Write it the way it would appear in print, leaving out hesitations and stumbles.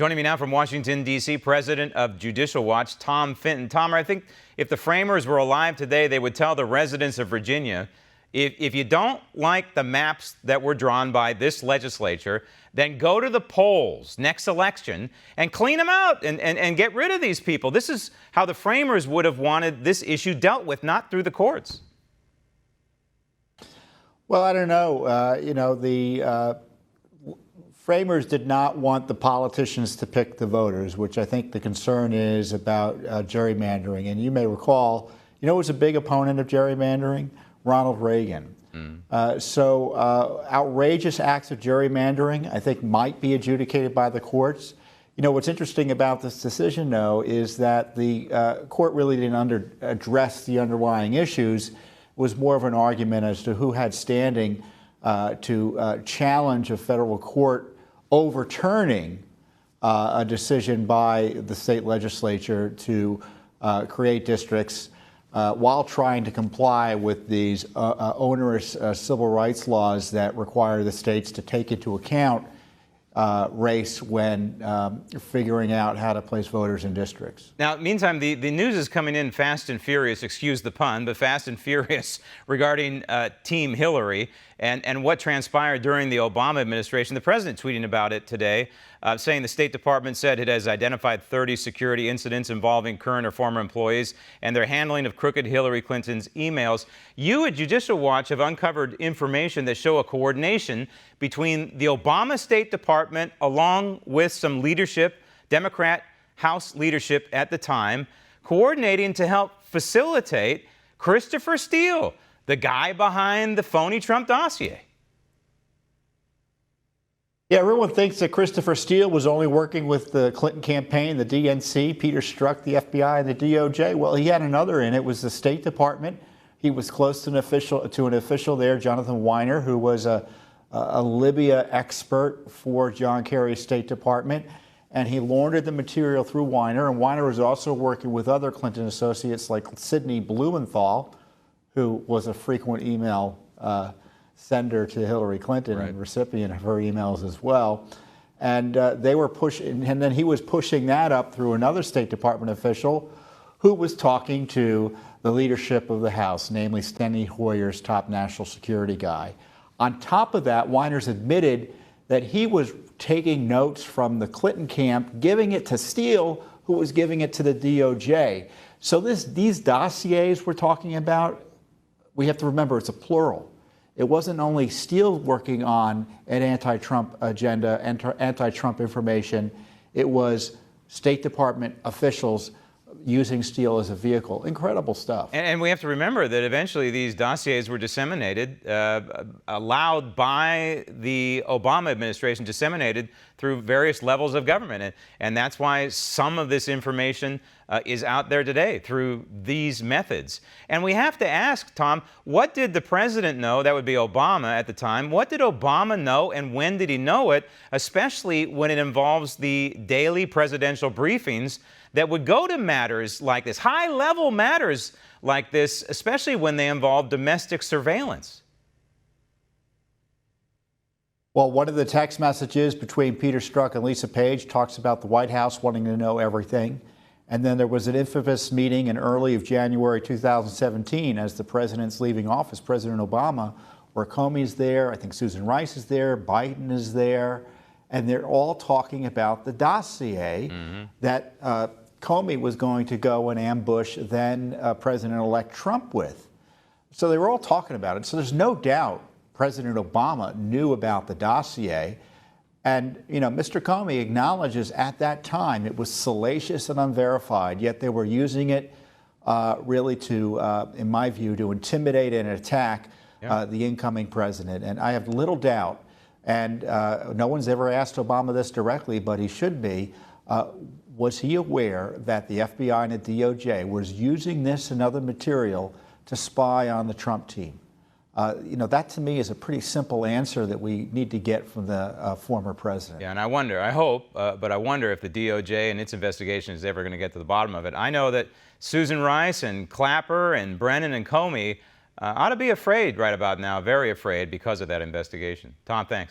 Joining me now from Washington, D.C., President of Judicial Watch, Tom Fitton. Tom, I think if the framers were alive today, they would tell the residents of Virginia, if you don't like the maps that were drawn by this legislature, then go to the polls next election and clean them out and get rid of these people. This is how the framers would have wanted this issue dealt with, not through the courts. Well, I don't know. The framers did not want the politicians to pick the voters, which I think the concern is about gerrymandering. And you may recall, who was a big opponent of gerrymandering? Ronald Reagan. Outrageous acts of gerrymandering, I think, might be adjudicated by the courts. What's interesting about this decision, though, is that the court really didn't address the underlying issues. It was more of an argument as to who had standing to challenge a federal court overturning a decision by the state legislature to create districts while trying to comply with these onerous civil rights laws that require the states to take into account race when figuring out how to place voters in districts. Now, meantime, the news is coming in fast and furious, excuse the pun, but fast and furious regarding Team Hillary and what transpired during the Obama administration. The president tweeting about it today, saying the State Department said it has identified 30 security incidents involving current or former employees and their handling of crooked Hillary Clinton's emails. You at Judicial Watch have uncovered information that show a coordination between the Obama State Department along with some leadership, Democrat House leadership at the time, coordinating to help facilitate Christopher Steele, the guy behind the phony Trump dossier. Yeah, everyone thinks that Christopher Steele was only working with the Clinton campaign, the DNC, Peter Strzok, the FBI, and the DOJ. Well, he had another in. It was the State Department. He was close to an official there, Jonathan Weiner, who was a Libya expert for John Kerry's State Department. And he laundered the material through Weiner. And Weiner was also working with other Clinton associates like Sidney Blumenthal, who was a frequent email sender to Hillary Clinton, right, and recipient of her emails as well. And they were pushing, and then he was pushing that up through another State Department official who was talking to the leadership of the House, namely Steny Hoyer's top national security guy. On top of that, Weiner's admitted that he was taking notes from the Clinton camp, giving it to Steele, who was giving it to the DOJ. So these dossiers we're talking about, we have to remember it's a plural. It wasn't only Steele working on an anti-Trump agenda, anti-Trump information. It was State Department officials using Steele as a vehicle. Incredible stuff. And we have to remember that eventually these dossiers were disseminated, allowed by the Obama administration, disseminated through various levels of government. And that's why some of this information is out there today through these methods. And we have to ask, Tom, what did the president know? That would be Obama at the time. What did Obama know and when did he know it, especially when it involves the daily presidential briefings that would go to matters like this, high-level matters like this, especially when they involve domestic surveillance? Well, one of the text messages between Peter Strzok and Lisa Page talks about the White House wanting to know everything. And then there was an infamous meeting in early of January 2017 as the president's leaving office, President Obama, where Comey's there, I think Susan Rice is there, Biden is there, and they're all talking about the dossier that Comey was going to go and ambush then President-elect Trump with. So they were all talking about it. So there's no doubt President Obama knew about the dossier. And, Mr. Comey acknowledges at that time it was salacious and unverified, yet they were using it really to, in my view, to intimidate and attack the incoming president. And I have little doubt, and no one's ever asked Obama this directly, but he should be, was he aware that the FBI and the DOJ was using this and other material to spy on the Trump team? That to me is a pretty simple answer that we need to get from the former president. Yeah, and I wonder, I hope, but I wonder if the DOJ and its investigation is ever going to get to the bottom of it. I know that Susan Rice and Clapper and Brennan and Comey ought to be afraid right about now, very afraid because of that investigation. Tom, thanks.